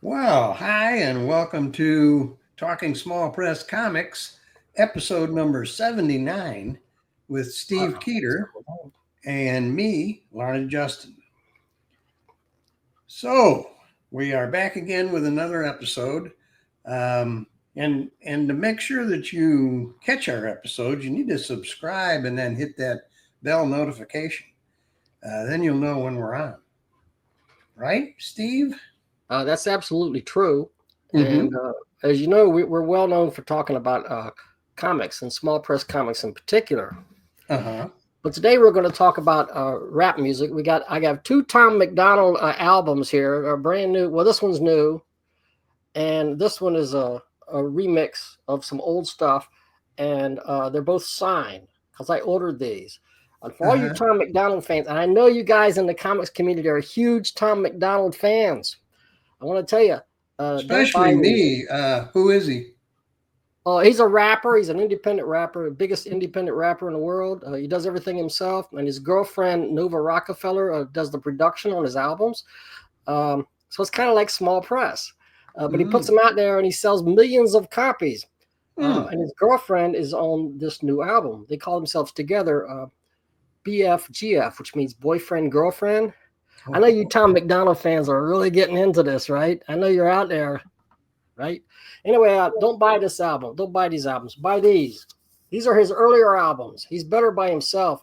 Well, hi, and welcome to Talking Small Press Comics, episode number 79, with Steve Keeter and me, Larned Justin. So, we are back again with another episode. And to make sure that you catch our episodes, you need to subscribe and then hit that bell notification. Then you'll know when we're on. Right, Steve? That's absolutely true. And as you know, we're well known for talking about comics and small press comics in particular. But today we're going to talk about rap music. I got two Tom McDonald albums here, brand new. Well, this one's new, and this one is a remix of some old stuff, and they're both signed because I ordered these. For all you Tom McDonald fans, and I know you guys in the comics community are huge Tom McDonald fans. I want to tell you, especially me. Who is he? Oh, he's a rapper. He's an independent rapper, the biggest independent rapper in the world. He does everything himself, and his girlfriend Nova Rockefeller does the production on his albums. So it's kind of like small press, but he puts them out there and he sells millions of copies. And his girlfriend is on this new album. They call themselves together BFGF, which means boyfriend girlfriend. I know you Tom McDonald fans are really getting into this, right? I know you're out there, right? Anyway, don't buy this album. Don't buy these albums. Buy these. These are his earlier albums. He's better by himself.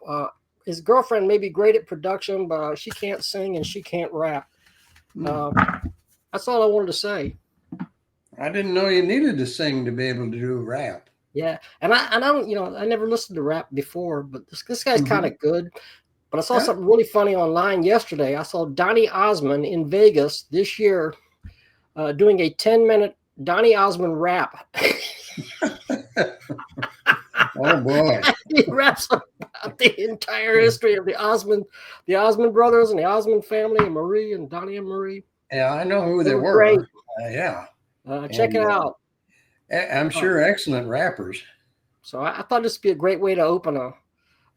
His girlfriend may be great at production, but she can't sing and she can't rap. That's all I wanted to say. I didn't know you needed to sing to be able to do rap. Yeah, and I don't, I never listened to rap before, but this guy's kind of good. But I saw something really funny online yesterday. I saw Donny Osmond in Vegas this year doing a 10-minute Donny Osmond rap. Oh boy! He raps about the entire history of the Osmond brothers and the Osmond family, and Marie and Donny and Marie. Yeah, I know who they were. Great. Check it out. I'm sure excellent rappers. So I thought this would be a great way to open a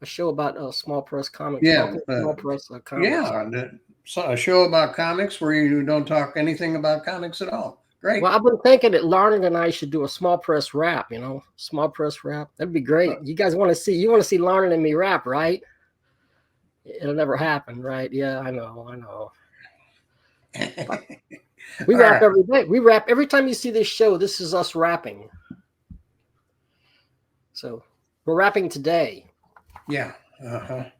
show about small press comics. Small press comics. Yeah, a show about comics where you don't talk anything about comics at all. Great. Well, I've been thinking that Larned and I should do a small press rap. Small press rap. That'd be great. You guys want to see Larned and me rap, right? It'll never happen, right? Yeah, I know. We rap every day. We rap every time you see this show. This is us rapping. So we're rapping today. Yeah. The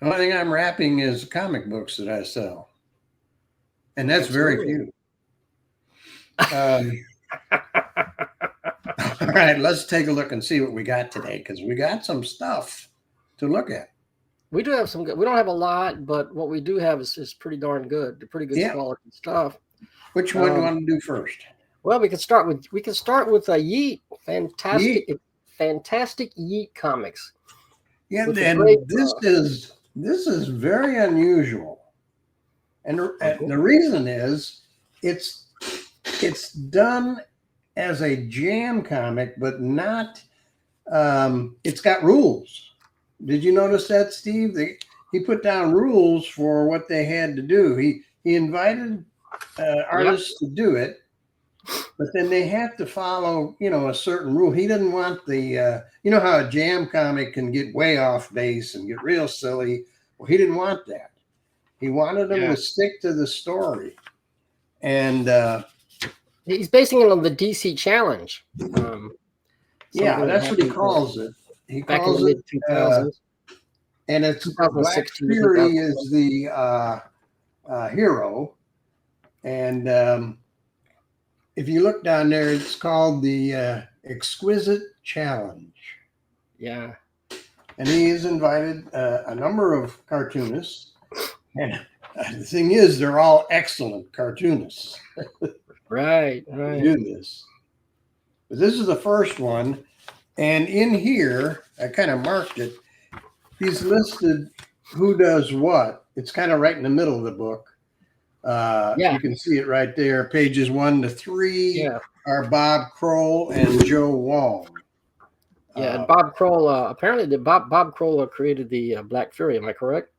only thing I'm rapping is comic books that I sell. And that's very few. All right, let's take a look and see what we got today, because we got some stuff to look at. We do have some good. We don't have a lot, but what we do have is pretty darn good. Pretty good quality stuff. Which one do you want to do first? Well, we can start with Yeet. Fantastic Yeet comics. Yeah, and this is very unusual, and the reason is it's done as a jam comic, but not. It's got rules. Did you notice that, Steve? He put down rules for what they had to do. He invited artists to do it, but then they have to follow, a certain rule. He didn't want the, how a jam comic can get way off base and get real silly. Well, he didn't want that. He wanted them to stick to the story. And he's basing it on the DC Challenge. That's what he calls it. He calls it, and it's Black Fury is the hero. And if you look down there, it's called the Exquisite Challenge. Yeah. And he has invited a number of cartoonists. And the thing is, they're all excellent cartoonists. Right. Do this. But this is the first one. And in here, I kind of marked it. He's listed who does what. It's kind of right in the middle of the book. You can see it right there. Pages 1 to 3 are Bob Kroll and Joe Wong. Yeah, Bob Kroll. Apparently, Bob Kroll created the Black Fury. Am I correct?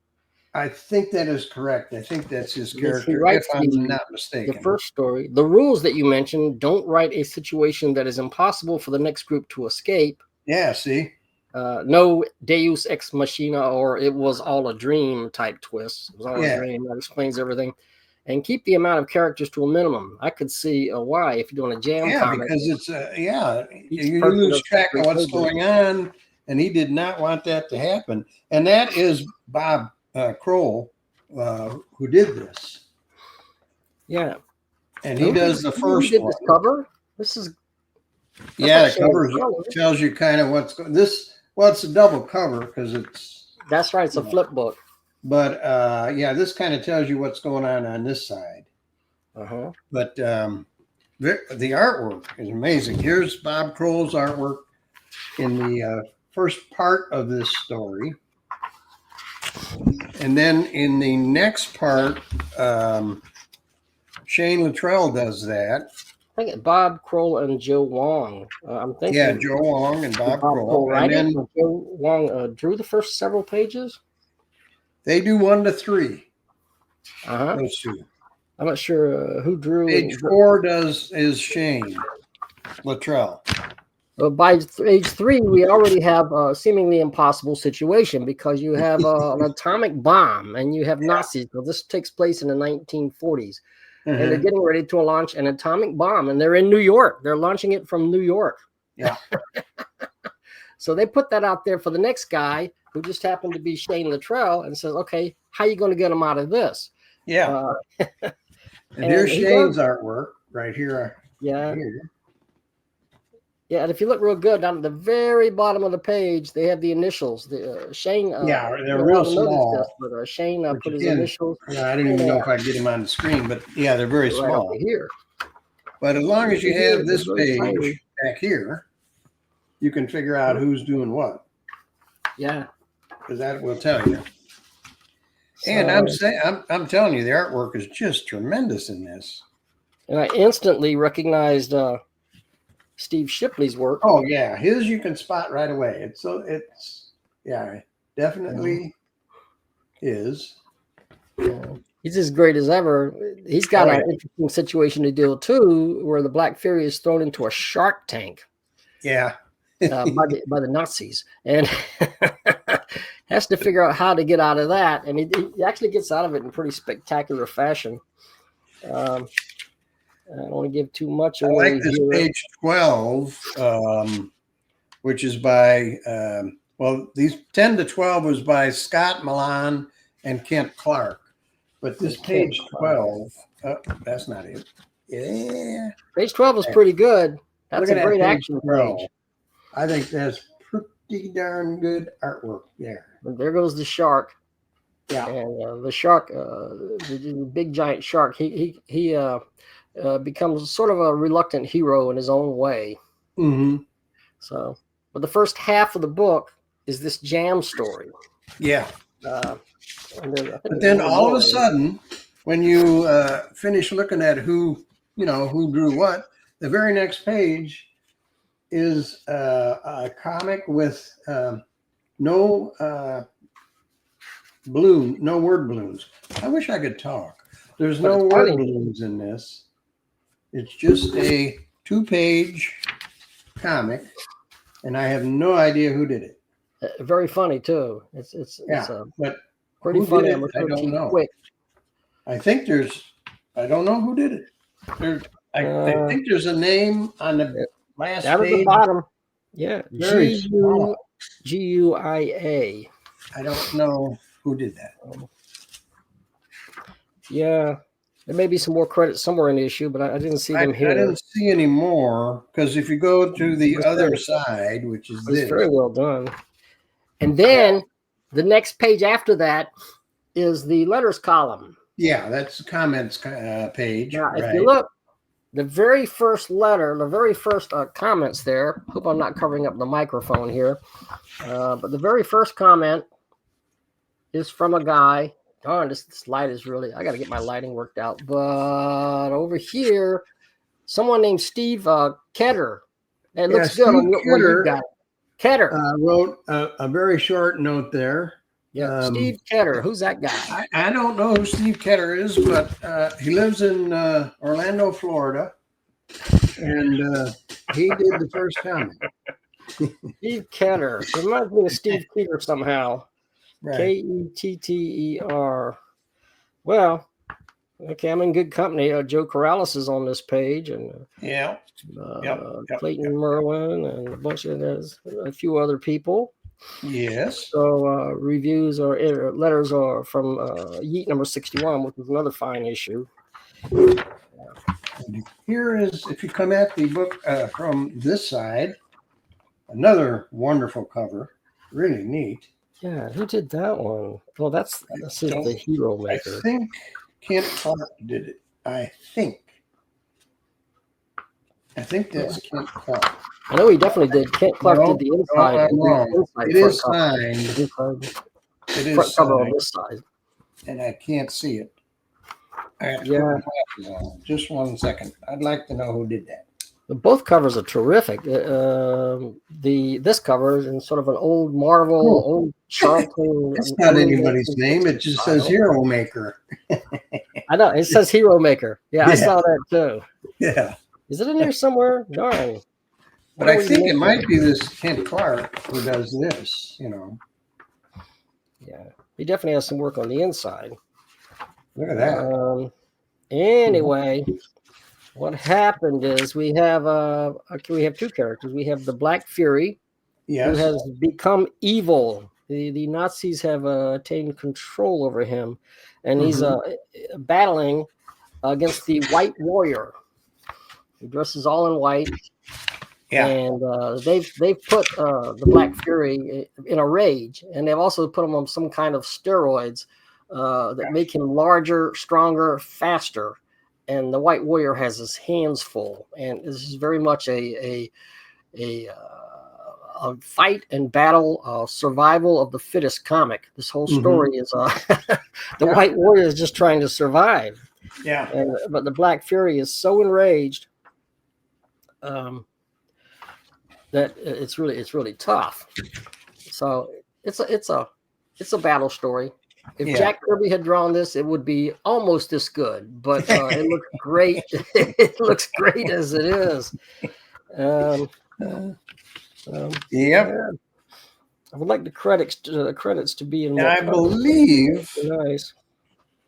I think that is correct. I think that's his Yes, he character, if writes I'm the not mistaken. first story. The rules that you mentioned: don't write a situation that is impossible for the next group to escape. Yeah, see? No Deus ex machina or it was all a dream type twist. It was all a dream. That explains everything. And keep the amount of characters to a minimum. I could see why if you're doing a jam comic. Because it's you lose track of what's going on, and he did not want that to happen. And that is Bob Kroll who did this. Yeah, and he does the first one. This cover. This is the cover tells you kind of what's going. Well, it's a double cover because it's. That's right. It's a flip book. But this kind of tells you what's going on this side. But the artwork is amazing. Here's Bob Kroll's artwork in the first part of this story. And then in the next part, Shane Luttrell does that. I think Bob Kroll and Joe Wong. I'm thinking. Yeah, Joe Wong and Bob Kroll. And then Joe Wong drew the first several pages. They do 1 to 3. Those two. I'm not sure who drew. Page 4 is Shane Luttrell. By page 3, we already have a seemingly impossible situation because you have an atomic bomb and you have Nazis. Well, this takes place in the 1940s. And they're getting ready to launch an atomic bomb. And they're in New York. They're launching it from New York. Yeah. So they put that out there for the next guy who just happened to be Shane Luttrell and says, okay, how are you going to get him out of this? Yeah. And here's Shane's artwork right here. Yeah. Yeah, and if you look real good, down at the very bottom of the page, they have the initials. The Shane. They're real small. This, but Shane put his initials. Yeah, I didn't even know if I'd get him on the screen, but they're very small. Over here. But as long as you have this page back here, you can figure out who's doing what. Yeah, because that will tell you. And I'm telling you, the artwork is just tremendous in this. And I instantly recognized Steve Shipley's work. Oh yeah, his you can spot right away. It's definitely is. He's as great as ever. He's got an interesting situation to deal too, where the Black Fury is thrown into a shark tank. Yeah. by the Nazis, and has to figure out how to get out of that. And he actually gets out of it in pretty spectacular fashion. I don't want to give too much away. I like this page 12, which is by, these 10 to 12 was by Scott Milan and Kent Clark. But this page 12, that's not it. Yeah. Page 12 is pretty good. That's a great action page. I think that's pretty darn good artwork there. And there goes the shark. Yeah. And the shark, the big giant shark, he becomes sort of a reluctant hero in his own way. Mm-hmm. So, but the first half of the book is this jam story. Yeah. But then all of a sudden, when you finish looking at who drew what, the very next page is a comic with no word balloons. I wish I could talk. There's no word balloons in this. It's just a 2-page comic, and I have no idea who did it. Very funny too. It's but pretty funny. I don't know. Quick. I don't know who did it. I think there's a name on the last down page. At the bottom. Yeah. G-U-I-A. I don't know who did that. Yeah. There may be some more credits somewhere in the issue, but I didn't see them here. I didn't see any more, because if you go to the other side, which is this. It's very well done. And then the next page after that is the letters column. Yeah, that's the comments page. Now, if you look, the very first letter, the very first comments there, hope I'm not covering up the microphone here, but the very first comment is from a guy. Darn, this light is really, I got to get my lighting worked out. But over here, someone named Steve Keeter. It looks good on what you got. Keeter wrote a very short note there. Yeah, Steve Keeter. Who's that guy? I don't know who Steve Keeter is, but he lives in Orlando, Florida, and he did the first comment. Steve Keeter. It reminds me of Steve Keeter somehow. Right. Ketter. Well, okay, I'm in good company. Joe Corrales is on this page, and Yep. Clayton Merlin, and a bunch of there's a few other people. Yes. So reviews or letters are from Yeet number 61, which is another fine issue. And here is, if you come at the book from this side, another wonderful cover, really neat. Yeah, who did that one? Well, this is the Hero Maker. I think Kent Clark did it. I think that's Kent Clark. I know he definitely did. Kent Clark did the inside. No, I'm wrong. It is signed. It is front cover on this side. And I can't see it. I have to put my glasses on. Just 1 second. I'd like to know who did that. Both covers are terrific. This cover is in sort of an old Marvel, old Charlton. It's not anybody's name. It just says Hero Maker. I know. It says Hero Maker. Yeah, I saw that too. Yeah. Is it in there somewhere? Darn. But I think it might be this Kent Clark who does this, Yeah. He definitely has some work on the inside. Look at that. Anyway, what happened is we have two characters. We have the Black Fury, who has become evil. The Nazis have attained control over him, and he's battling against the White Warrior. He dresses all in white. Yeah, and they've put the Black Fury in a rage, and they've also put him on some kind of steroids that make him larger, stronger, faster. And the White Warrior has his hands full, and this is very much a fight and battle, survival of the fittest comic. This whole story is the White Warrior is just trying to survive. Yeah, but the Black Fury is so enraged that it's really tough. So it's a battle story. If Jack Kirby had drawn this, it would be almost this good. But it looks great. It looks great as it is. I would like the credits to be in. And I believe nice.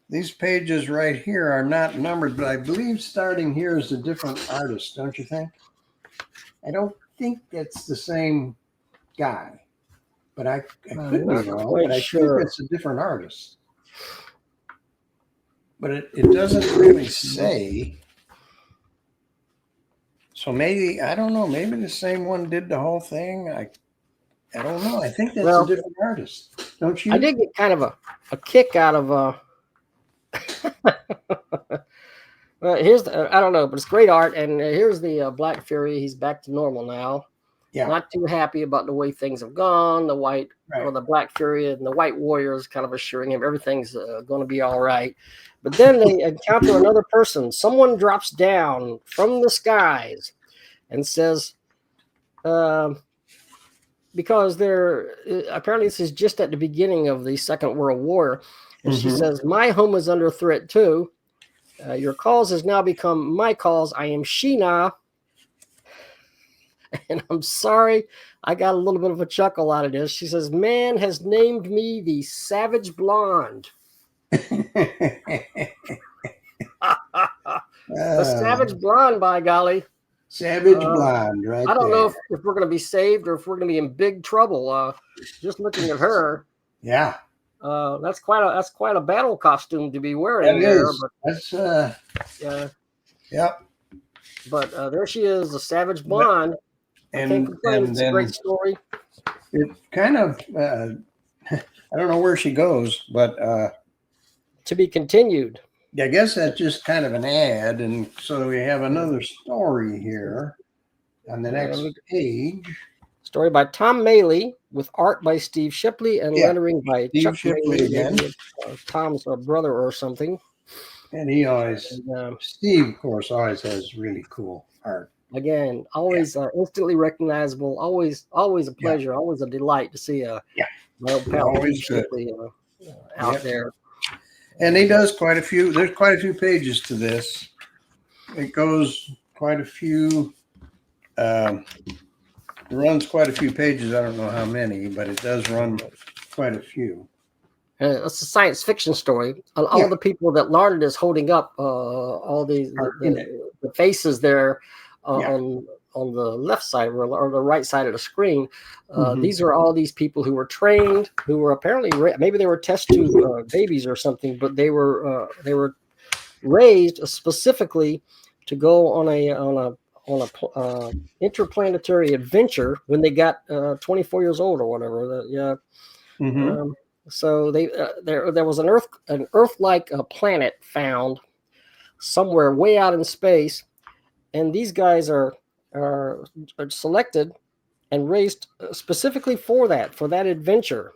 These pages right here are not numbered, but I believe starting here is a different artist, don't you think? I don't think it's the same guy, but I could be wrong, but I think it's a different artist. But it doesn't really say. So maybe, I don't know, maybe the same one did the whole thing. I don't know. I think that's a different artist, don't you? I did get kind of a kick out of well, here's I don't know, but it's great art. And here's the Black Fury. He's back to normal now. Yeah, not too happy about the way things have gone. The the Black Fury and the White Warrior is kind of assuring him everything's going to be all right. But then they encounter another person. Someone drops down from the skies and says, because they're apparently this is just at the beginning of the Second World War. And she says, my home is under threat too. Your cause has now become my cause. I am Sheena. And I'm sorry, I got a little bit of a chuckle out of this. She says, man has named me the Savage Blonde. The Savage Blonde, by golly. Savage Blonde, right? I don't know if we're going to be saved or if we're going to be in big trouble. Just looking at her. Yeah. That's quite a battle costume to be wearing there. But that's yep. But there she is, the Savage Blonde. And it's a great story. It kind of I don't know where she goes, but to be continued. I guess that's just kind of an ad, and so we have another story here on the next page. Story by Tom Maley with art by Steve Shipley and lettering by Chuck Shipley again. Tom's brother or something. And he always, Steve, of course, always has really cool art. Again, always instantly recognizable. Always a pleasure. Always a delight to see my old pal Always good. out there. And he does quite a few. There's quite a few pages to this. It goes quite a few. It runs quite a few pages. I don't know how many, but it does run quite a few. It's a science fiction story. All the people that Larned is holding up, all the faces there on the left side or the right side of the screen. These are all these people who were trained, who were apparently maybe they were test tube babies or something, but they were raised specifically to go on a interplanetary adventure when they got 24 years old or whatever. So there was an Earth-like planet found somewhere way out in space, and these guys are selected and raised specifically for that adventure.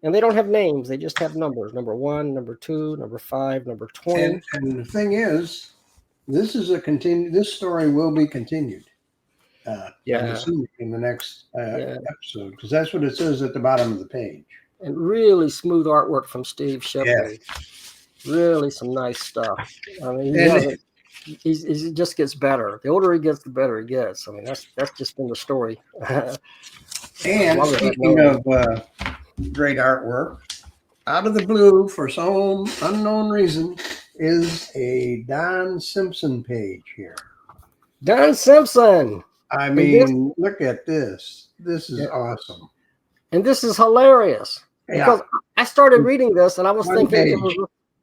And they don't have names; they just have numbers: number 1, number 2, number 5, number 20. And the thing is, this is This story will be continued. I'm assuming in the next episode, because that's what it says at the bottom of the page. And really smooth artwork from Steve Shepley. Yeah. Really some nice stuff. I mean, he just gets better. The older he gets, the better he gets. I mean, that's just been the story. And speaking of great artwork, out of the blue, for some unknown reason, is a Don Simpson page here. Don Simpson. I mean, look at this. This is awesome. And this is hilarious. Because I started reading this and I was thinking it was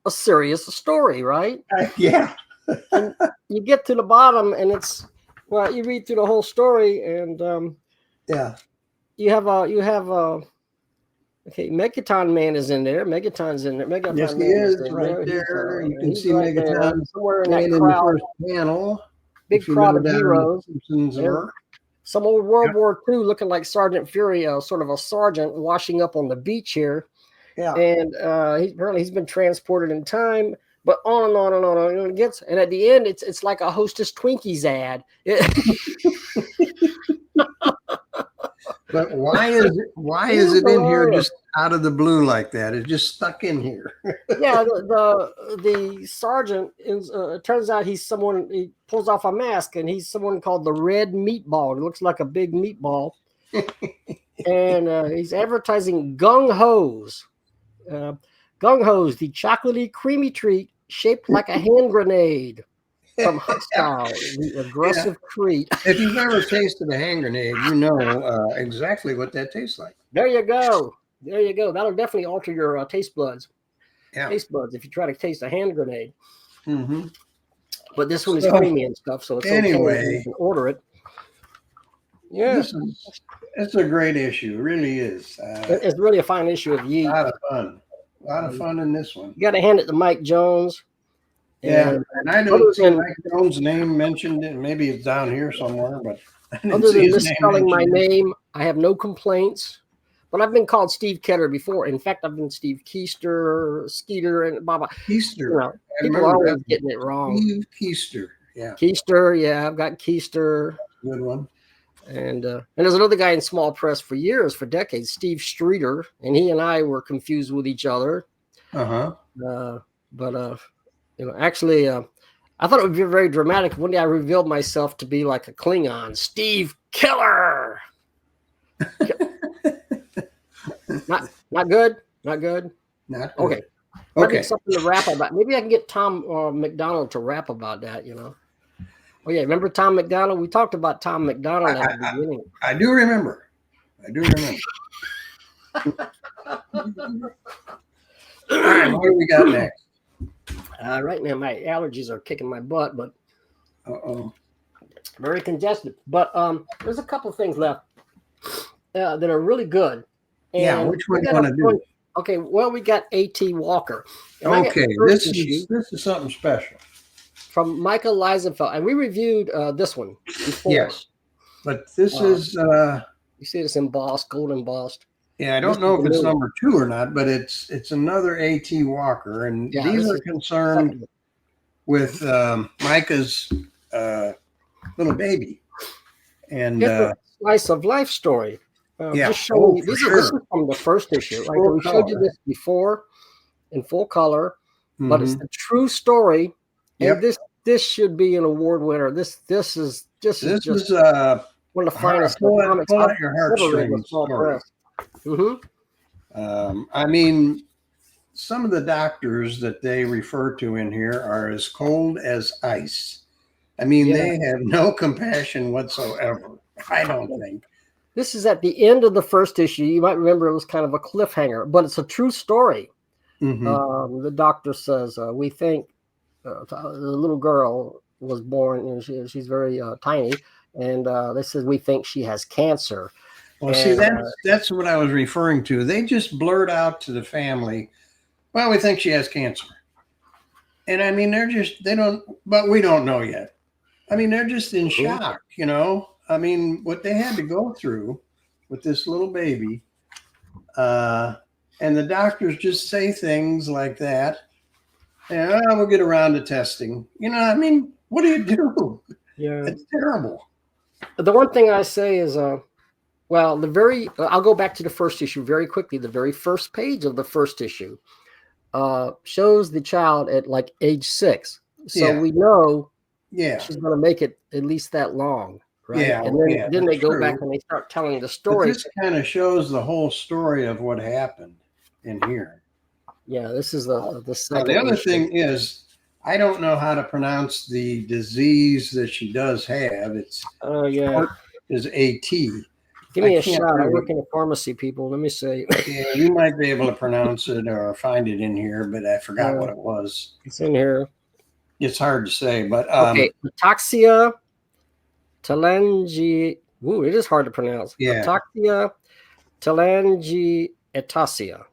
a serious story, right? And you get to the bottom and you read through the whole story and you have Megaton Man is in there. Megaton's in there. Megaton yes, he Man is right there. You can see right Megaton somewhere in that in the first panel. Big crowd of heroes. Some old World War II looking like Sergeant Fury, sort of a sergeant washing up on the beach here. Yeah. And apparently he's been transported in time, but on and on and on and on it gets. And at the end, it's like a Hostess Twinkies ad. But why is it in here just out of the blue like that? It's just stuck in here. Yeah, the sergeant is. It turns out he's someone. He pulls off a mask, and he's someone called the Red Meatball. It looks like a big meatball, and he's advertising Gung Ho's. Gung Ho's, the chocolatey, creamy treat shaped like a hand grenade. From Hostile, the aggressive treat. If you've ever tasted a hand grenade, you know exactly what that tastes like. There you go. That'll definitely alter your taste buds. Yeah. Taste buds if you try to taste a hand grenade. Mm-hmm. But this one is creamy and stuff, so it's okay. You can order it. Yeah. It's a great issue. It really is. It's really a fine issue of Yeet. A lot of fun in this one. You got to hand it to Mike Jones. And I don't see Mike Jones' name mentioned. Maybe it's down here somewhere, but other than misspelling my name, I have no complaints. But I've been called Steve Keeter before. In fact, I've been Steve Keeter, Skeeter, and Baba. Keeter. People are always getting it wrong. Steve Keeter. Yeah. Keeter. I've got Keeter. Good one. And there's another guy in small press for decades, Steve Streeter, and he and I were confused with each other. Actually, I thought it would be very dramatic. One day I revealed myself to be like a Klingon, Steve Killer. Not good. Not good. Okay. Maybe something to rap about. Maybe I can get Tom McDonald to rap about that. Oh yeah, remember Tom McDonald? We talked about Tom McDonald at the beginning. I do remember. All right, what do we got next? Right now, my allergies are kicking my butt, but very congested. But there's a couple of things left that are really good. And which one do you want to do? Okay, well, we got A.T. Walker. Okay, this is something special. From Micah Liesenfeld. And we reviewed this one before. Yes, but this is... you see this embossed, gold embossed. Yeah, I don't know if it's number 2 or not, but it's another A.T. Walker. And these are concerned with Micah's little baby. And it's a slice of life story. yeah, Just showing you, for this sure. is from the first issue. Like Full we showed you color. this before in full color, but it's Mhm. the true story. Yep. And this should be an award winner. This is just one of the finest comics pull I've out your ever read in the heartstrings small story. press. I mean, some of the doctors that they refer to in here are as cold as ice. I mean, Yeah. they have no compassion whatsoever, I don't think. This is at the end of the first issue. You might remember it was kind of a cliffhanger, but it's a true story. Mm-hmm. The doctor says, we think the little girl was born, and she's very tiny, and they said, we think she has cancer. Well, see, that's what I was referring to. They just blurt out to the family, well, we think she has cancer. And I mean, but we don't know yet. I mean, they're just in shock, you know? I mean, what they had to go through with this little baby, and the doctors just say things like that. And we'll get around to testing. You know, I mean, what do you do? Yeah. It's terrible. The one thing I say is, well, I'll go back to the first issue very quickly. The very first page of the first issue shows the child at like age 6. So we know she's going to make it at least that long, right? Yeah, and then they go back and they start telling the story. But this kind of shows the whole story of what happened in here. Yeah, this is the second. The other thing is, I don't know how to pronounce the disease that she does have. It's is AT. Give me a shot. I work in a pharmacy, people. Let me see. Yeah, you might be able to pronounce it or find it in here, but I forgot what it was. It's in here. It's hard to say, but okay, ataxia telangi. Ooh, it is hard to pronounce. Yeah. Ataxia telangiectasia.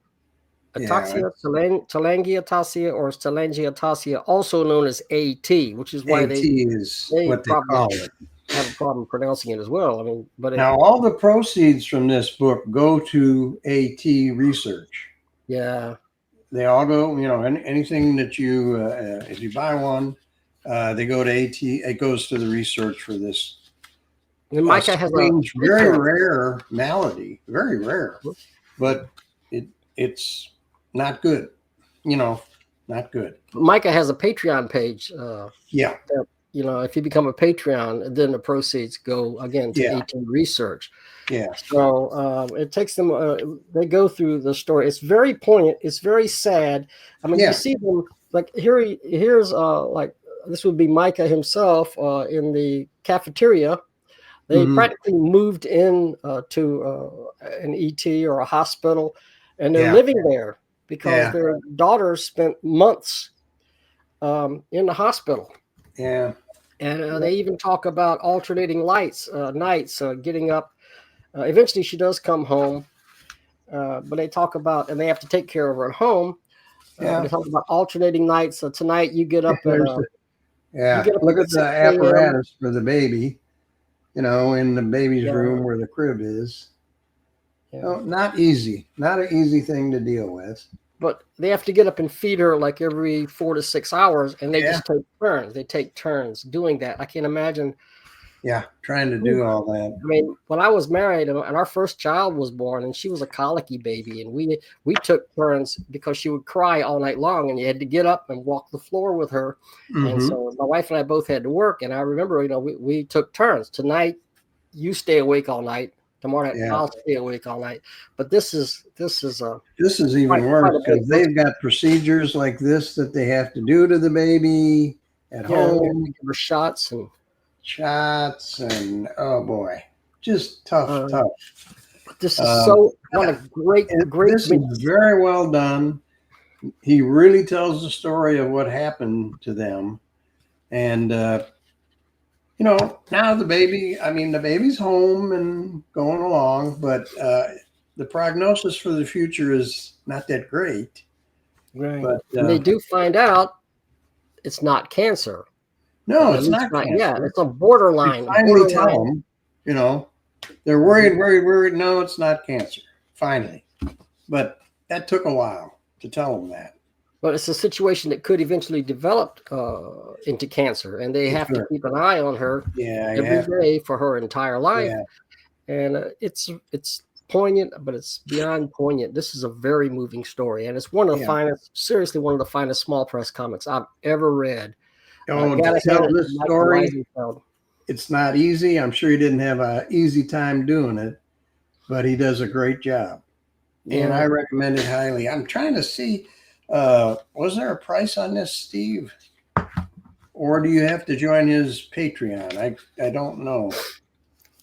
Ataxia telangiectasia or telangiectasia, also known as AT, which is why they what they call it. Have a problem pronouncing it as well. I mean, but now all the proceeds from this book go to AT research. Yeah, they all go. You know, anything that you if you buy one, they go to AT. It goes to the research for this. And Micah has a very rare malady, very rare, but it's not good. You know, not good. Micah has a Patreon page. Yeah. That, you know, if you become a Patreon, then the proceeds go again to AT research. Yeah. So it takes them. They go through the story. It's very poignant. It's very sad. I mean, you see them like here's like this would be Micah himself in the cafeteria. They practically moved in to an ET or a hospital, and they're living there because their daughter spent months in the hospital. Yeah. And they even talk about alternating nights, getting up. Eventually, she does come home, but they talk about, and they have to take care of her at home. They talk about alternating nights. So tonight you get up at look at the apparatus for the baby, you know, in the baby's room where the crib is. No, not easy. Not an easy thing to deal with. But they have to get up and feed her like every 4 to 6 hours, and they just take turns. They take turns doing that. I can't imagine. Yeah, trying to do all that. I mean, when I was married and our first child was born, and she was a colicky baby, and we took turns because she would cry all night long, and you had to get up and walk the floor with her. And so my wife and I both had to work, and I remember, you know, we took turns. Tonight, you stay awake all night. Tomorrow night, I'll stay awake all night. But this is even worse because they've got procedures like this that they have to do to the baby at home. Give her shots and oh boy, just tough. But this is what a great. This is very well done. He really tells the story of what happened to them, and you know, now the baby's home and going along, but the prognosis for the future is not that great. Right. But they do find out it's not cancer. No, it's not cancer. Yeah, it's a borderline. They finally tell them, you know, they're worried. No, it's not cancer. Finally. But that took a while to tell them that. But it's a situation that could eventually develop into cancer, and they have to keep an eye on her every day for her entire life. Yeah. And it's poignant, but it's beyond poignant. This is a very moving story, and it's one of the finest, seriously, one of the finest small press comics I've ever read. Oh, to tell this story, it's not easy. I'm sure he didn't have an easy time doing it, but he does a great job. And I recommend it highly. I'm trying to see, was there a price on this, Steve? Or do you have to join his Patreon? I don't know.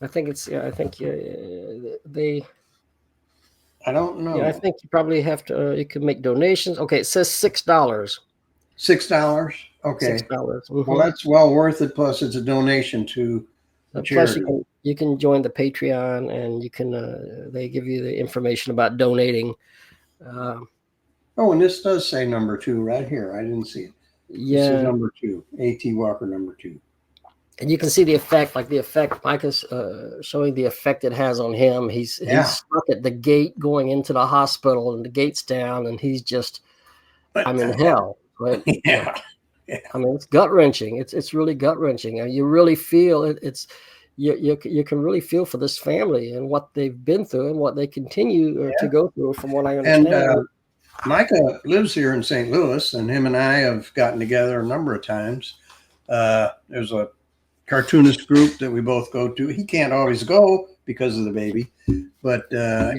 I think it's, I think they... I don't know. Yeah, I think you probably have to, you can make donations. Okay, it says $6. $6? Okay. $6. Mm-hmm. Well, that's well worth it. Plus, it's a donation to charity. Plus, you can join the Patreon, and you can. They give you the information about donating. Oh, and this does say number 2 right here. I didn't see it. Yeah, this is number 2. A.T. Walker, number 2. And you can see the effect, like the effect. Micah's showing the effect it has on him. He's stuck at the gate going into the hospital, and the gate's down, and he's just, I'm in hell. Right? Yeah. I mean, it's gut wrenching. It's really gut wrenching. You really feel it. It's you can really feel for this family and what they've been through and what they continue to go through, from what I understand. And Micah lives here in St. Louis, and him and I have gotten together a number of times. There's a cartoonist group that we both go to. He can't always go because of the baby, but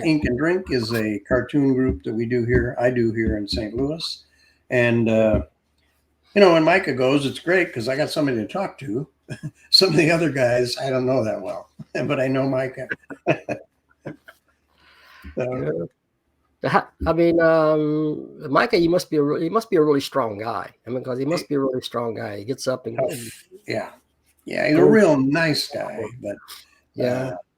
Ink and Drink is a cartoon group that we do here. I do here in St. Louis. And, when Micah goes, it's great because I got somebody to talk to. Some of the other guys, I don't know that well, but I know Micah. I mean, Micah, he must be a really strong guy. I mean, because he must be a really strong guy. He gets up and yeah, he's a real nice guy. But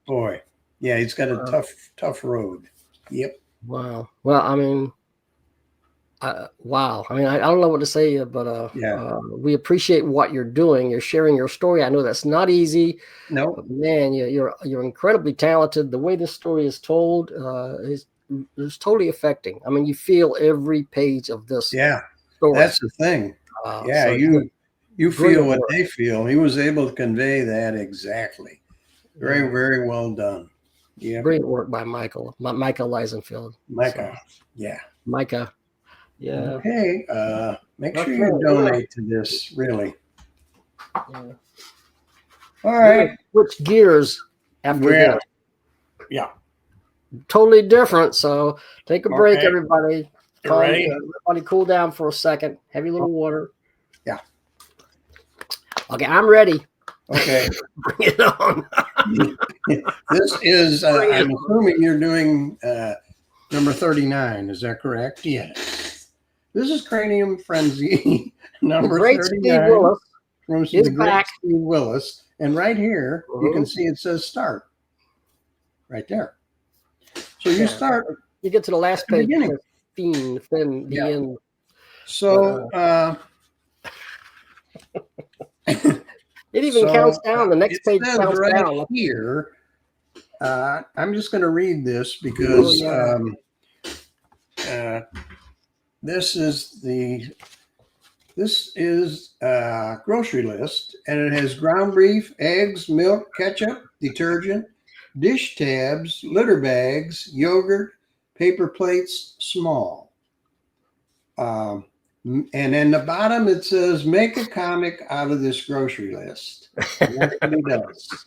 boy, he's got a tough road. Yep. Wow. Well, I mean. Wow. I mean, I don't know what to say, but we appreciate what you're doing. You're sharing your story. I know that's not easy. No, but man, you're incredibly talented. The way this story is told is totally affecting. I mean, you feel every page of this. Yeah, story. That's the thing. You feel what they feel. He was able to convey that exactly. Very, very well done. Yeah, great work by Micah Liesenfeld. Micah. Yeah. Okay. Make sure you donate to this, really. Yeah. All right. Switch gears after this. Yeah. Totally different. So take a break, everybody. Ready? Everybody cool down for a second. Have your little water. Yeah. Okay, I'm ready. Okay. Bring it on. This is, I'm assuming you're doing number 39. Is that correct? Yes. This is Cranium Frenzy, number 39. Steve Willis. From the great Steve Willis. And right here, you can see it says start. Right there. So you start. You get to the last page. Beginning. The end. So, it even counts down. The next page counts down. Here, I'm just going to read this because this is a grocery list, and it has ground beef, eggs, milk, ketchup, detergent, dish tabs, litter bags, yogurt, paper plates, small. And in the bottom it says, make a comic out of this grocery list. And that's what he does.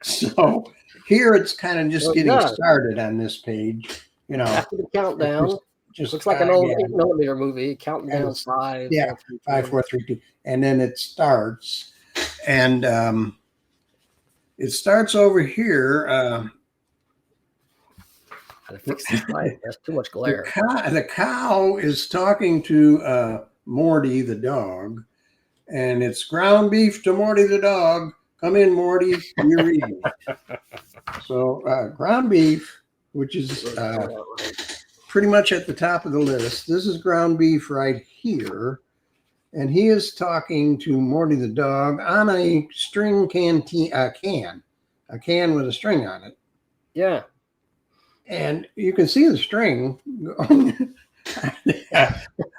So here it's kind of just getting started on this page. After the countdown. Just looks like an old 8mm movie. Counting down 5. Yeah, 5, 4, 3, 2. And then it starts. And it starts over here. Gotta fix this light. There's too much glare. The cow is talking to Morty the dog. And it's ground beef to Morty the dog. Come in, Morty. You're eating. So ground beef, which is pretty much at the top of the list. This is ground beef right here. And he is talking to Morty the dog on a string can with a string on it. Yeah. And you can see the string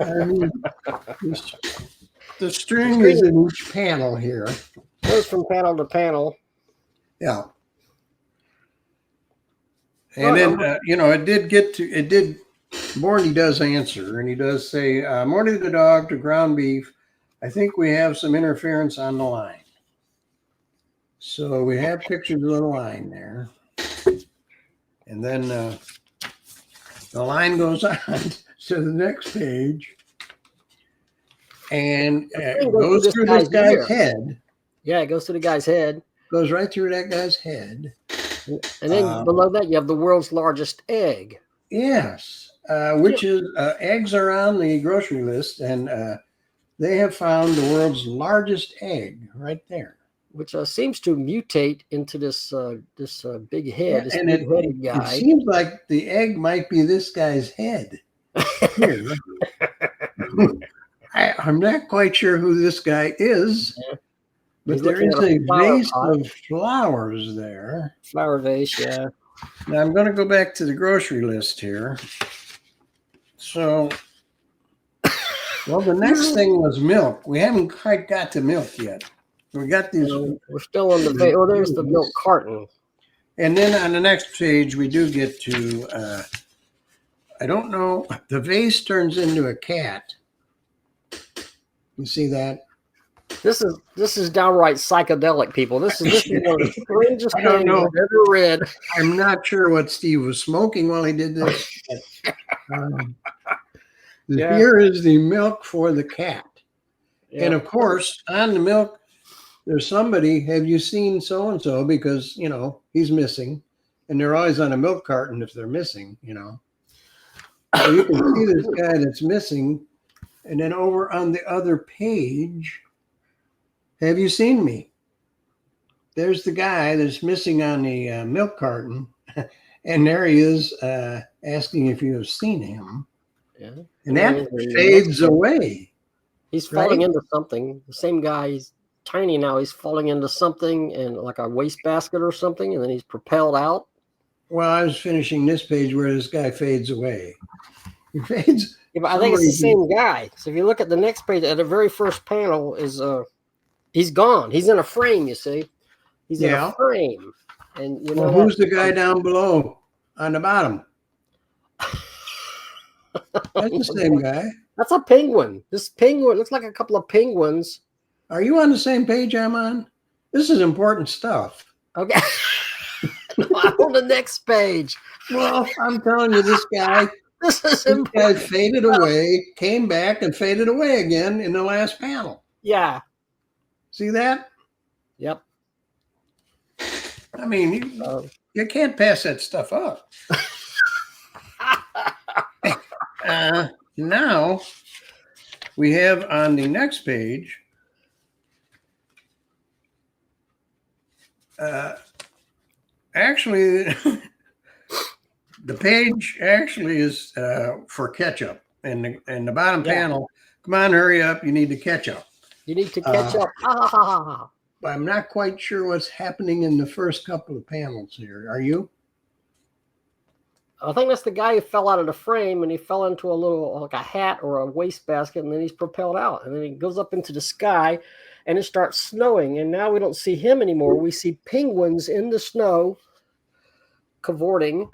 I mean, the string is in each panel here. Goes from panel to panel. Yeah. And then, it did, Morty does answer, and he does say, Morty the dog to ground beef. I think we have some interference on the line. So we have pictures of the line there. And then the line goes on to the next page. And it goes through this guy's head. Yeah, it goes to the guy's head. Goes right through that guy's head. And then below that, you have the world's largest egg. Yes, which is eggs are on the grocery list, and they have found the world's largest egg right there, which seems to mutate into this big head. Yeah, and it seems like the egg might be this guy's head. Here. I'm not quite sure who this guy is. Yeah. But there is a vase of flowers there. Flower vase, yeah. Now I'm going to go back to the grocery list here. So, well, the next thing was milk. We haven't quite got to milk yet. We got these. We're still on the vase. Oh, there's the milk carton. And then on the next page, we do get to, I don't know, the vase turns into a cat. You see that? This is downright psychedelic, people. This is one of the strangest things I've ever read. I'm not sure what Steve was smoking while he did this. Here is the milk for the cat. Yeah. And of course, on the milk, there's somebody, have you seen so-and-so? Because, he's missing. And they're always on a milk carton if they're missing, So you can see this guy that's missing. And then over on the other page, have you seen me? There's the guy that's missing on the milk carton. And there he is asking if you have seen him. Yeah. And that fades away. He's falling into something. The same guy, he's tiny now. He's falling into something and like a wastebasket or something. And then he's propelled out. Well, I was finishing this page where this guy fades away. He fades. Yeah, but I think it's the same guy. So if you look at the next page, at the very first panel is he's gone. He's in a frame, you see. He's in a frame. And who's the guy down below on the bottom? That's the same guy. That's a penguin. This penguin looks like a couple of penguins. Are you on the same page I'm on? This is important stuff. Okay. I'm on the next page. Well, I'm telling you, this guy faded away, came back, and faded away again in the last panel. Yeah. See that? Yep. I mean, you can't pass that stuff up. Now, we have on the next page, actually, the page actually is for ketchup. And the bottom panel, come on, hurry up, you need to catch up. You need to catch up. But I'm not quite sure what's happening in the first couple of panels here. Are you? I think that's the guy who fell out of the frame and he fell into a little, like a hat or a wastebasket, and then he's propelled out. And then he goes up into the sky and it starts snowing. And now we don't see him anymore. We see penguins in the snow cavorting.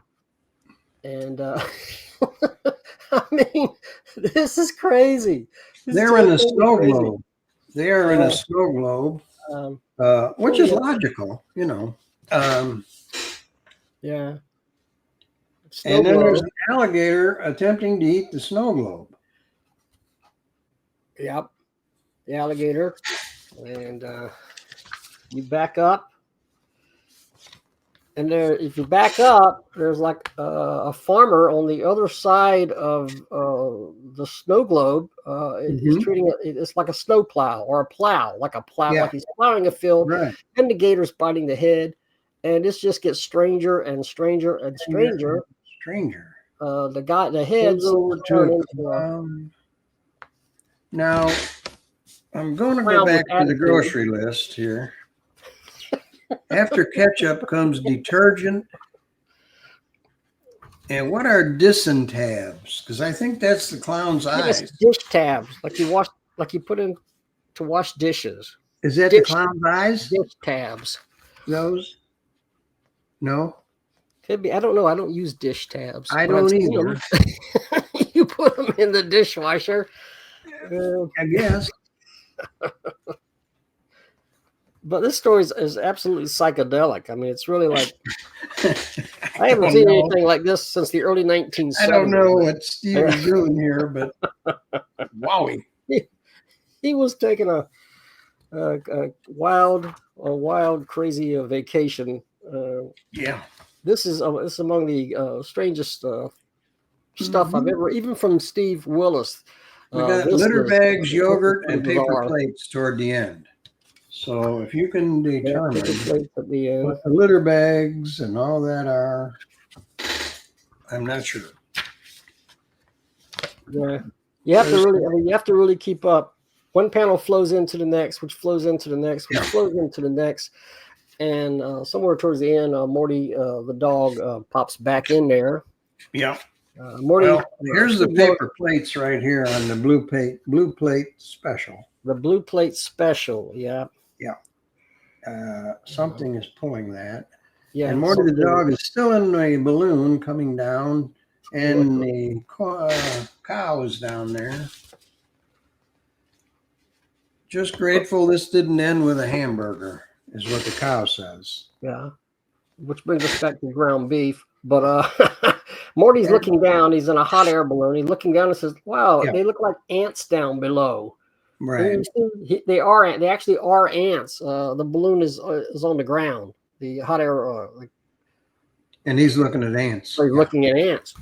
And I mean, this is crazy. They're in a snow globe. They are in a snow globe, which is logical, Yeah. And then there's an alligator attempting to eat the snow globe. Yep. The alligator. And you back up. And there, if you back up, there's like a farmer on the other side of the snow globe. He's treating it, it's like a snow plow or a plow, like he's plowing a field. Right. And the gator's biting the head. And this just gets stranger and stranger and stranger. The heads over to now I'm going to go back to the grocery list here. After ketchup comes detergent, And what are Dixon tabs? Because I think that's the clown's eyes. Dish tabs, like you put in to wash dishes. Is that the clown's eyes? Dish tabs. Those? No? Could be. I don't know. I don't use dish tabs. I don't either. You put them in the dishwasher. I guess. But this story is absolutely psychedelic. I mean, it's really like I haven't seen anything like this since the early 1970s. I don't know what Steve is doing here, but wowie. He was taking a wild, crazy vacation. Yeah. This is among the strangest stuff I've ever, even from Steve Willis. We got litter bags, yogurt, and paper plates toward the end. So if you can determine what the litter bags and all that are, I'm not sure. Yeah, you have to really keep up. One panel flows into the next, which flows into the next, which flows into the next. And somewhere towards the end, Morty, the dog, pops back in there. Yeah. Morty. Well, here's the paper plates right here on the blue plate special. The blue plate special. Yeah. Yeah. Something is pulling that. Yeah. And Morty the dog is still in a balloon coming down, and the cow is down there. Just grateful this didn't end with a hamburger, is what the cow says. Yeah. Which brings us back to ground beef. But Morty's looking down. He's in a hot air balloon. He's looking down and says, wow, they look like ants down below. Right. They actually are ants. The balloon is on the ground. The hot air. And he's looking at ants. So he's looking at ants.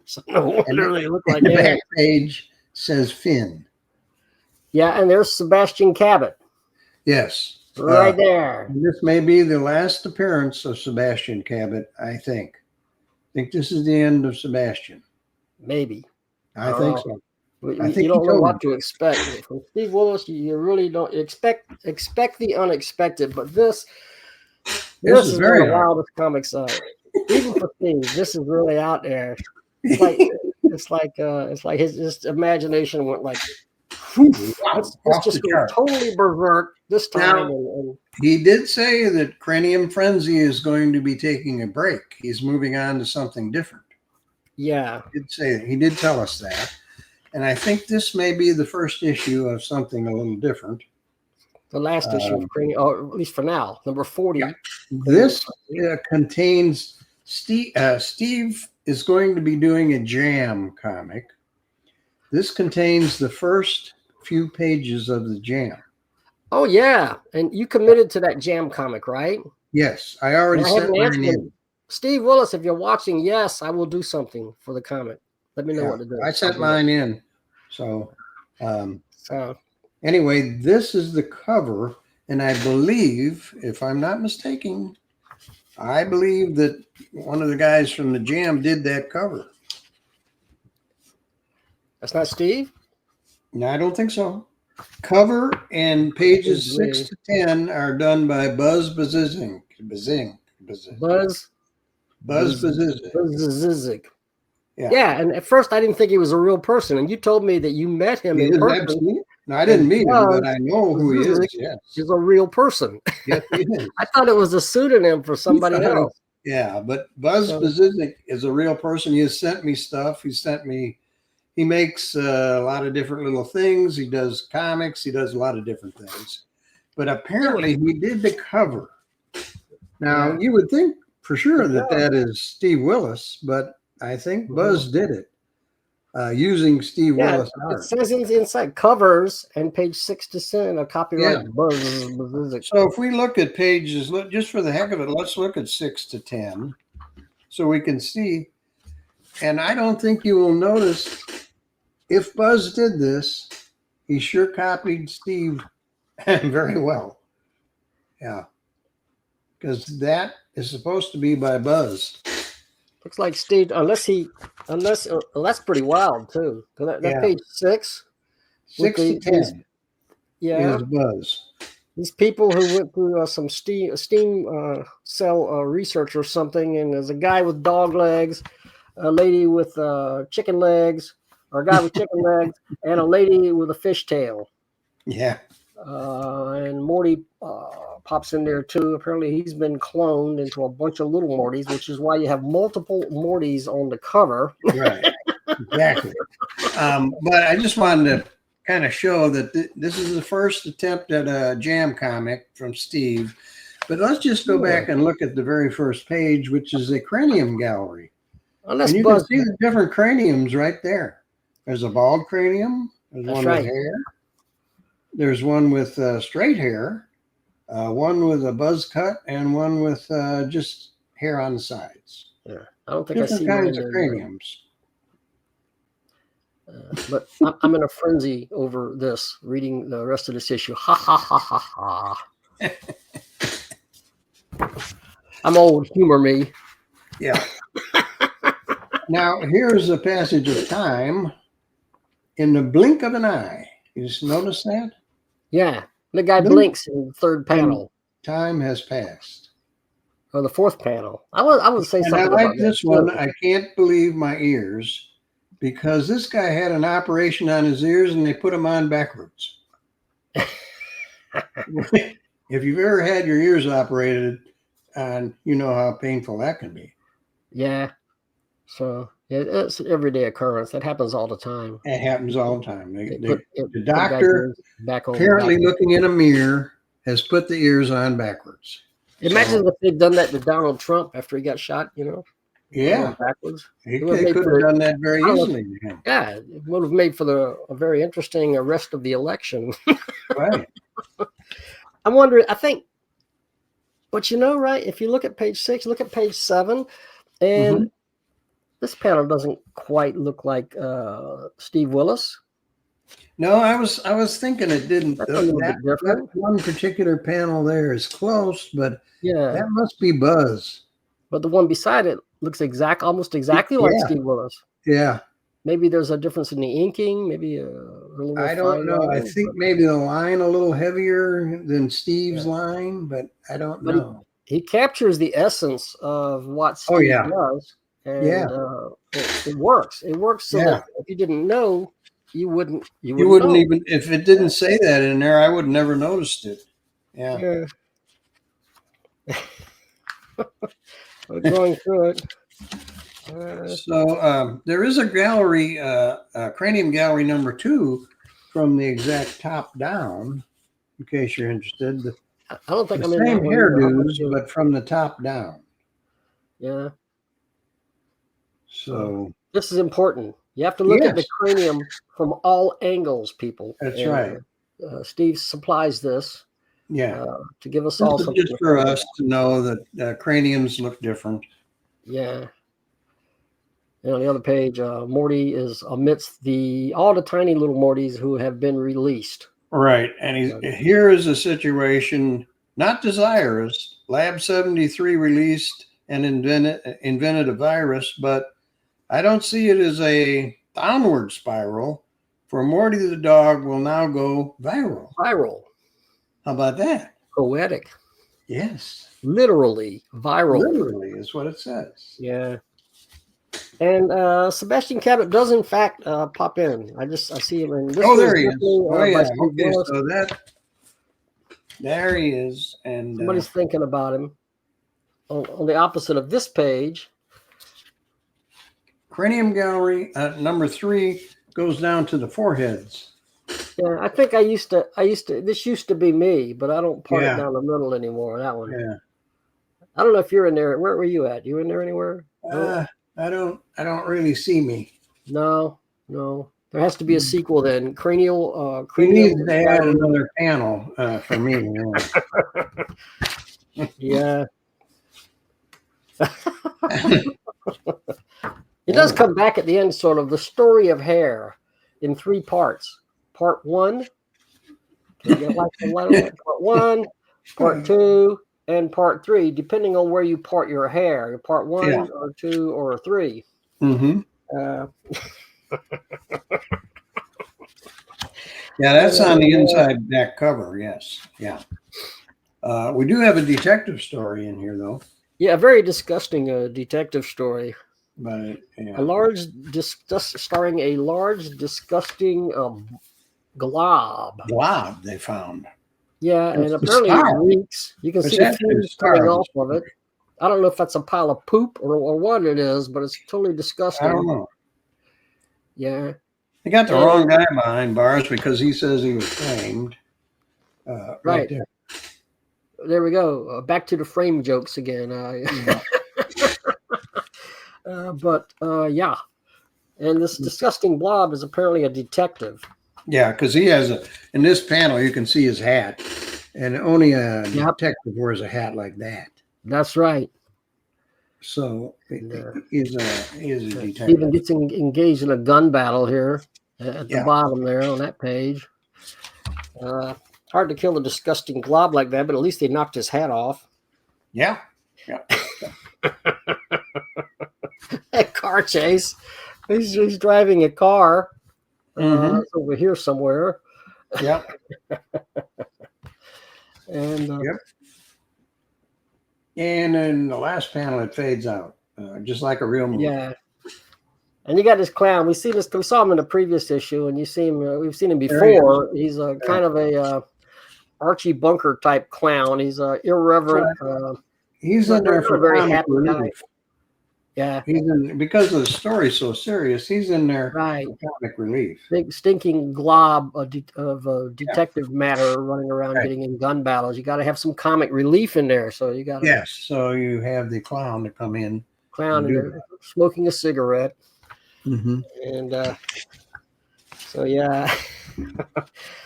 So no wonder they look like ants. The ants. back page says Finn. Yeah, and there's Sebastian Cabot. Yes. Right there. This may be the last appearance of Sebastian Cabot, I think. I think this is the end of Sebastian. Maybe. I think so. I think you don't know what to expect from Steve Willis. You really don't expect the unexpected. But this is one of the wildest comics. Even for Steve, this is really out there. It's like his imagination went like. Let's just go totally berserk this time. Now, he did say that Cranium Frenzy is going to be taking a break. He's moving on to something different. Yeah. He did tell us that. And I think this may be the first issue of something a little different. The last issue of Cranium, or at least for now, number 40. Yeah. This contains Steve. Steve is going to be doing a Jam comic. This contains the first few pages of the Jam. Oh, yeah. And you committed to that Jam comic, right? Yes. I already sent mine in. Steve Willis, if you're watching, yes, I will do something for the comic. Let me know what to do. I sent mine in. So anyway, this is the cover. And I believe, if I'm not mistaken, I believe that one of the guys from the Jam did that cover. That's not Steve? No, I don't think so. Cover and pages 6 to 10 are done by Buzz Bazizik. Buzz Bazizik. Yeah, and at first I didn't think he was a real person, and you told me that you met him in person. Absolutely. No, I didn't meet him, but I know who he is. Yes. He's a real person. Yes, he is. I thought it was a pseudonym for somebody else. Yeah, but Buzz Bazizik is a real person. He has sent me stuff. He makes a lot of different little things. He does comics. He does a lot of different things. But apparently he did the cover. Now, you would think for sure that is Steve Willis, but I think Buzz did it using Steve Willis art. It says inside covers and page 6 to 10 a copyright Buzz Bazizik. So if we look at pages, just for the heck of it, let's look at 6 to 10 so we can see. And I don't think you will notice, if Buzz did this, he sure copied Steve very well. Yeah. Because that is supposed to be by Buzz. Looks like Steve, unless that's pretty wild too. That page 6. 6 to 10 is Buzz. These people who went through some steam cell research or something, and there's a guy with dog legs, a lady with chicken legs, or a guy with chicken legs, and a lady with a fish tail. Yeah. And Morty pops in there too. Apparently, he's been cloned into a bunch of little Mortys, which is why you have multiple Mortys on the cover. Right. Exactly. But I just wanted to kind of show that this is the first attempt at a jam comic from Steve. But let's just go back and look at the very first page, which is a cranium gallery. And you can see the different craniums right there. There's a bald cranium. There's one with hair. There's one with straight hair, one with a buzz cut, and one with just hair on the sides. Yeah, I don't think I see different kinds of craniums. But I'm in a frenzy over this, reading the rest of this issue. Ha ha ha ha ha. I'm old, humor me. Yeah. Now, here's a passage of time in the blink of an eye. You just notice that? Yeah. The guy blinks in the third panel. Time has passed. Or the fourth panel. I would say something about about this one. I can't believe my ears, because this guy had an operation on his ears and they put them on backwards. If you've ever had your ears operated, and you know how painful that can be. Yeah. So it's an everyday occurrence. That happens all the time. It happens all the time. The doctor, apparently looking in a mirror, has put the ears on backwards. Imagine if they'd done that to Donald Trump after he got shot, Yeah. Backwards. They could have done that very easily. Yeah. It would have made for a very interesting rest of the election. Right. I'm wondering, but right, if you look at page 6, look at page 7, and this panel doesn't quite look like Steve Willis. No, I was thinking it didn't. That's a little bit different. That one particular panel there is close, but yeah, that must be Buzz. But the one beside it looks almost exactly like Steve Willis. Yeah. Maybe there's a difference in the inking. Maybe a little. I don't know. I think maybe the line a little heavier than Steve's line, but I don't know. He captures the essence of what Steve does. And it works. It works so that if you didn't know, you wouldn't know. Even, if it didn't say that in there, I would never noticed it. Yeah. We're going through it. So there is a gallery, cranium gallery number 2 from the exact top down, in case you're interested. I don't think I'm in same hairdos, but from the top down. Yeah. So this is important. You have to look at the cranium from all angles, people. That's right. Steve supplies this. Yeah. To give us all something. Just for us to know that craniums look different. Yeah. And on the other page, Morty is amidst all the tiny little Mortys who have been released. Right. And here is a situation not desirous. Lab 73 released and invented a virus, but I don't see it as a downward spiral. For Morty the dog will now go viral. Viral. How about that? Poetic. Yes. Literally viral. Literally is what it says. Yeah. And Sebastian Cabot does in fact pop in. I see him in this. There he is. Okay, so there he is. And somebody's thinking about him. On the opposite of this page. Cranium gallery number 3 goes down to the foreheads. Yeah, I think this used to be me, but I don't part it down the middle anymore. That one. Yeah. I don't know if you're in there. Where were you at? You in there anywhere? I don't really see me. No. There has to be a sequel then. Cranial. We need to add another panel for me. Yeah. It does come back at the end, sort of the story of hair in 3 parts. Part 1, part 1, part 2, and part 3, depending on where you part your hair. Part 1 or 2 or 3. Mm-hmm. Yeah, that's on the inside back cover. Yes. Yeah. We do have a detective story in here, though. Yeah, a very disgusting detective story. But yeah. Starring a large, disgusting glob. Glob they found. Yeah, and apparently it reeks. You can see the fumes coming off of it. I don't know if that's a pile of poop or what it is, but it's totally disgusting. I don't know. Yeah. They got the wrong guy behind bars because he says he was framed. Right there. There we go. Back to the frame jokes again. But yeah. And this disgusting blob is apparently a detective. Yeah, because he has in this panel, you can see his hat. And only a detective wears a hat like that. That's right. So he's a detective. Even gets engaged in a gun battle here at the bottom there on that page. Hard to kill a disgusting glob like that, but at least they knocked his hat off. Yeah. That car chase. He's driving a car over here somewhere. Yeah. And and in the last panel, it fades out, just like a real movie. Yeah. And you got this clown. We saw him in the previous issue, and we've seen him before. He's kind of a Archie Bunker type clown. He's irreverent. He's in there for very comic happy relief. guy. Yeah, because the story's so serious. He's in there for comic relief. Big stinking glob of detective matter running around getting in gun battles. You got to have some comic relief in there. So you got So you have the clown to come in. Clown in there, smoking a cigarette. Mm-hmm. And so yeah.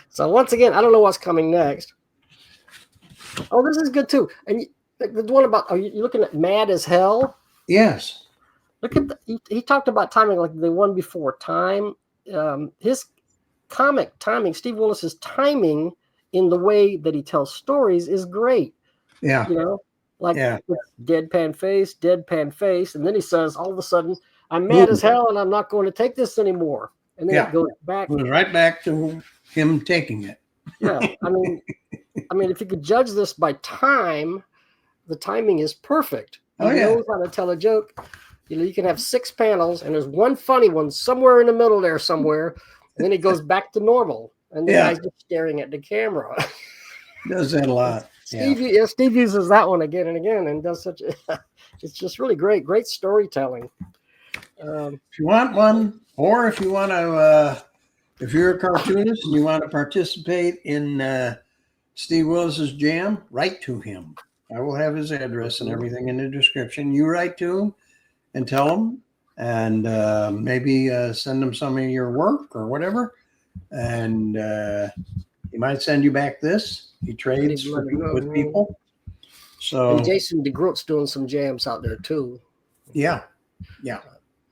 So once again, I don't know what's coming next. Oh, this is good too. And the one about are you looking at Mad as Hell? Yes. Look at he talked about timing like the one before Time. His comic timing, Steve Willis's timing in the way that he tells stories is great. Yeah. You know, like deadpan face, and then he says all of a sudden, "I'm mad as hell, and I'm not going to take this anymore." And then it goes back. It goes right back to him taking it. Yeah, I mean, if you could judge this by time, the timing is perfect. He knows how to tell a joke. You know, you can have 6 panels, and there's one funny one somewhere in the middle there somewhere, and then it goes back to normal, and the guy's just staring at the camera. Does that a lot. Steve uses that one again and again, and does such. It's just really great storytelling. If you want one, or if you want to, if you're a cartoonist and you want to participate in Steve Willis's jam, write to him. I will have his address and everything in the description. You write to him and tell him, and maybe send him some of your work or whatever. And he might send you back this. He trades with people. So and Jason DeGroot's doing some jams out there too. Yeah.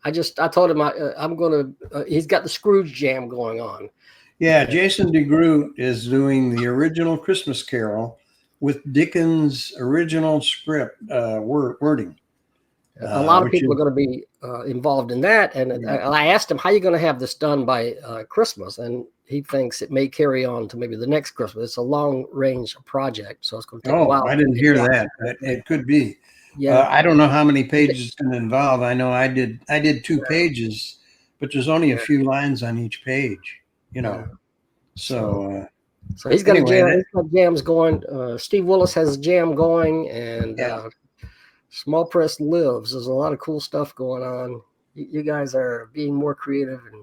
I told him I'm going to. He's got the Scrooge jam going on. Yeah, Jason DeGroot is doing the original Christmas Carol with Dickens' original script wording. A lot of people are going to be involved in that. And I asked him, how are you going to have this done by Christmas? And he thinks it may carry on to maybe the next Christmas. It's a long-range project, so it's going to take a while. I didn't hear that. It could be. Yeah. I don't know how many pages it's going to involve. I know I did 2 pages, but there's only a few lines on each page, you know. So he's got he's got jams going. Steve Willis has a jam going, and Small Press lives. There's a lot of cool stuff going on. You guys are being more creative, and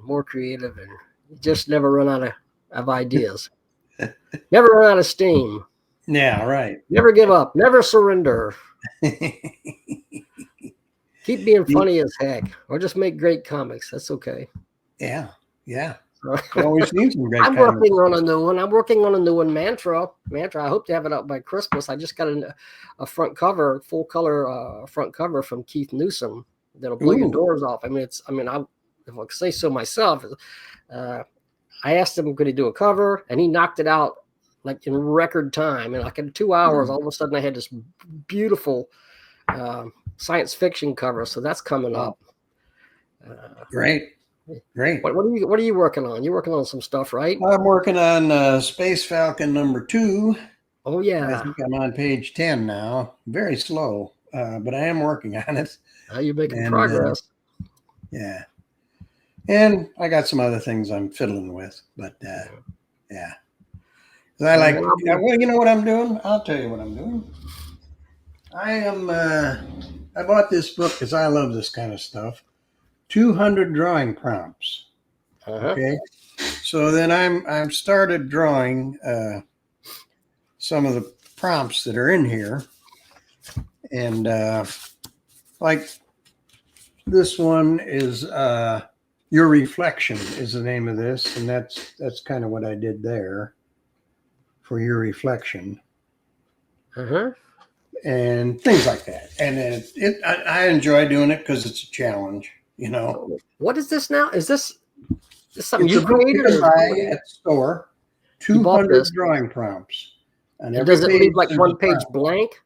you just never run out of ideas. Never run out of steam. Yeah, right. Never give up. Never surrender. Keep being funny as heck, or just make great comics. That's okay. Yeah. Always need some great. I'm working on a new one. Mantra. I hope to have it out by Christmas. I just got a front cover, full color front cover from Keith Newsom that'll blow your doors off. if I could say so myself, I asked him could he do a cover, and he knocked it out like in record time. And like in 2 hours, all of a sudden I had this beautiful science fiction cover. So that's coming up. Great. What are you working on? You're working on some stuff, right? I'm working on Space Falcon #2. Oh I yeah. think I'm on page 10 now. Very slow, but I am working on it. You're making And progress. yeah. And I got some other things I'm fiddling with, but yeah. 'Cause I like, well, you know what I'm doing? I'll tell you what I'm doing. I bought this book because I love this kind of stuff. 200 drawing prompts. Okay. So then I've started drawing some of the prompts that are in here. And like this one is Your Reflection is the name of this. And that's kind of what I did there for Your Reflection. And things like that. And I enjoy doing it because it's a challenge, you know. What is this now? Is this something you a book created? you can buy at the store. 200 drawing prompts. And does it leave like one page blank?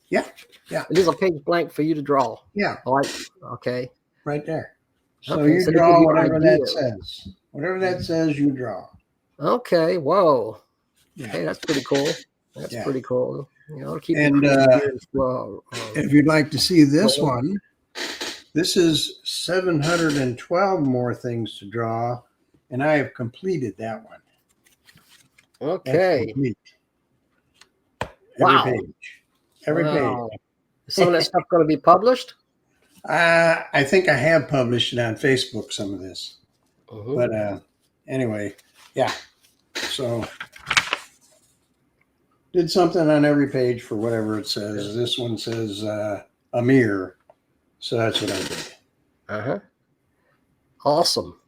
Yeah. Yeah. It is a page blank for you to draw. Yeah. Okay. Right there. So you draw whatever that says. Whatever that says, you draw. Okay. Whoa. Yeah. Hey, that's pretty cool. That's pretty cool. You know, keep and if you'd like to see this one, this is 712 more things to draw, and I have completed that one. Okay. Every page. Every page. Is some of that stuff going to be published? I think I have published it on Facebook, some of this. But anyway, yeah. So did something on every page for whatever it says. This one says a mirror. So that's what I did. Awesome.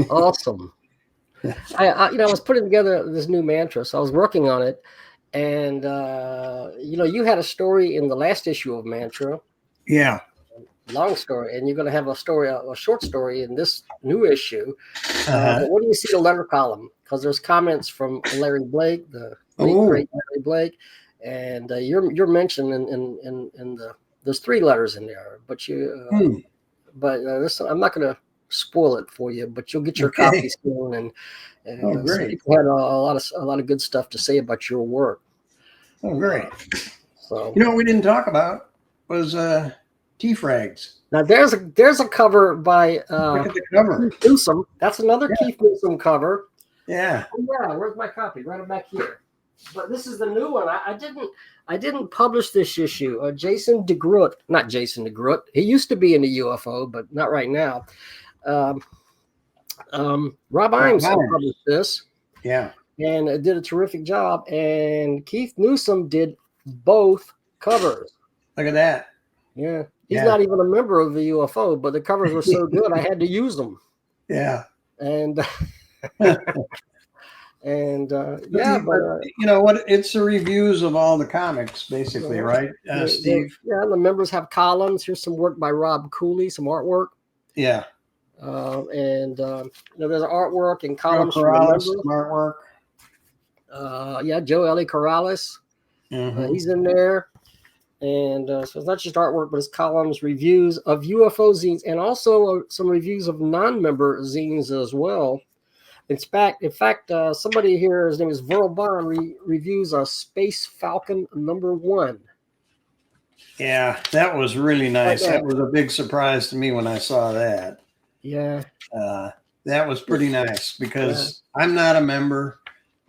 Awesome. I was putting together this new mantra, so I was working on it. And, you had a story in the last issue of Mantra. Yeah. Long story. And you're going to have a short story in this new issue. But what do you see the letter column? Because there's comments from Larry Blake, the late great Larry Blake. And you're mentioned in there's 3 letters in there. But I'm not going to spoil it for you, but you'll get your copy soon. And great. People had a lot of good stuff to say about your work. Oh, great. So what we didn't talk about was T-Frags. Now there's a cover by look at the cover. Keith Newsom. That's another Keith Newsom cover. Yeah. Oh, yeah. Where's my copy? Right back here. But this is the new one. I didn't publish this issue. Not Jason DeGroot. He used to be in the UFO, but not right now. Rob Imes published this. Yeah. And it did a terrific job. And Keith Newsom did both covers. Look at that. Yeah. He's not even a member of the UFO, but the covers were so good I had to use them. Yeah. And it's the reviews of all the comics, basically, right, Steve? The members have columns. Here's some work by Rob Cooley, some artwork. Yeah. There's artwork and columns from artwork. Joe Ellie Corrales. He's in there. And so it's not just artwork, but it's columns, reviews of UFO zines, and also some reviews of non-member zines as well. In fact, somebody here, his name is Verl Bond, reviews a Space Falcon #1. Yeah, that was really nice. That was a big surprise to me when I saw that. Yeah. That was pretty nice because I'm not a member.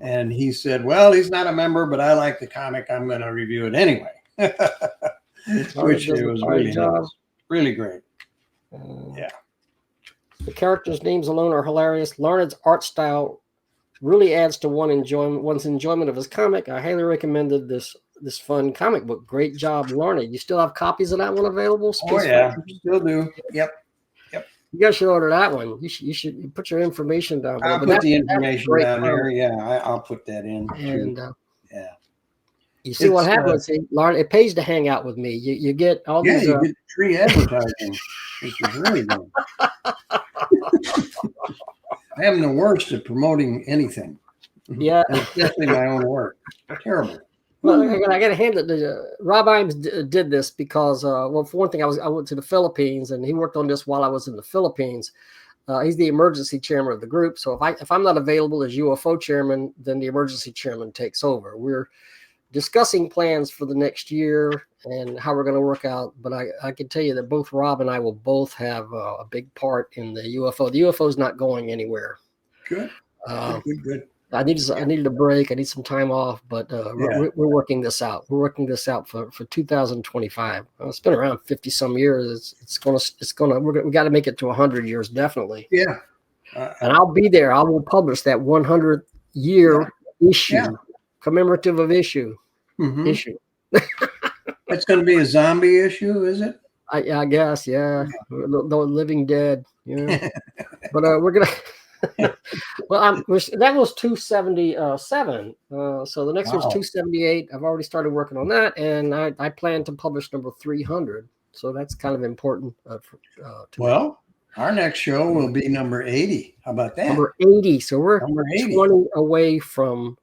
And he said, well, he's not a member, but I like the comic. I'm going to review it anyway. Which it was really nice. Really great. Yeah. The characters' names alone are hilarious. Larned's art style really adds to one's enjoyment of his comic. I highly recommended this fun comic book. Great job, Larned. You still have copies of that one available? Still do. Yep. You guys should order that one. You should put your information down there. I'll put the information down there. Yeah, I'll put that in. And you see what happens, Larned. It pays to hang out with me. You get all these. You get free advertising, which is really good. I am the worst at promoting anything. Yeah, especially my own work. Terrible. Well, I got to hand it to Rob Imes. Did this because, for one thing, I went to the Philippines and he worked on this while I was in the Philippines. He's the emergency chairman of the group. So if I'm not available as UFO chairman, then the emergency chairman takes over. We're discussing plans for the next year and how we're going to work out. But I can tell you that both Rob and I will both have a big part in the UFO. The UFO is not going anywhere. Good. Good. I needed a break. I need some time off, but we're working this out. We're working this out for 2025. It's been around 50 some years. We got to make it to 100 years, definitely. Yeah. And I'll be there. I will publish that 100th year issue, commemorative of issue. It's going to be a zombie issue, is it? I guess, yeah. The living dead, But we're gonna. Well, that was 277. So the next one's 278. I've already started working on that, and I plan to publish number 300. So that's kind of important. Our next show will be number 80. How about that? Number 80. So we're number 80. 20 away from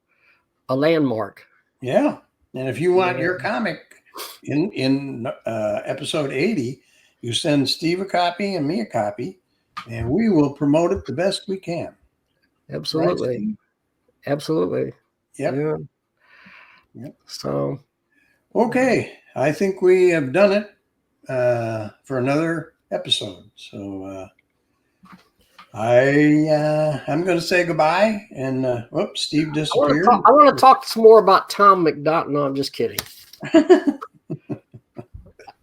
a landmark. Yeah, and if you want your comic in episode 80, you send Steve a copy and me a copy. And we will promote it the best we can. Absolutely. Right, absolutely. Yep. Yeah. Yep. So. Okay. I think we have done it for another episode. So I'm going to say goodbye. And whoops, Steve disappeared. I want to talk some more about Tom McDonald. No, I'm just kidding. I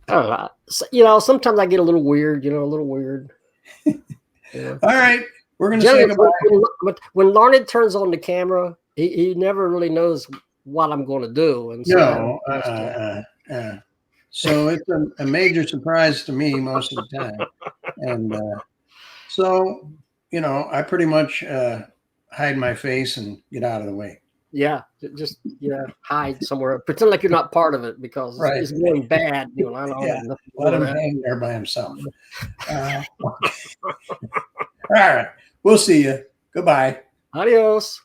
don't know. So, sometimes I get a little weird, Yeah. All right, we're going to say goodbye. When Larned turns on the camera, he never really knows what I'm going to do. And so so it's a major surprise to me most of the time. And so, I pretty much hide my face and get out of the way. Yeah, just hide somewhere. Pretend like you're not part of it because it's going bad. I don't know. Let him hang there by himself. All right, we'll see you. Goodbye. Adios.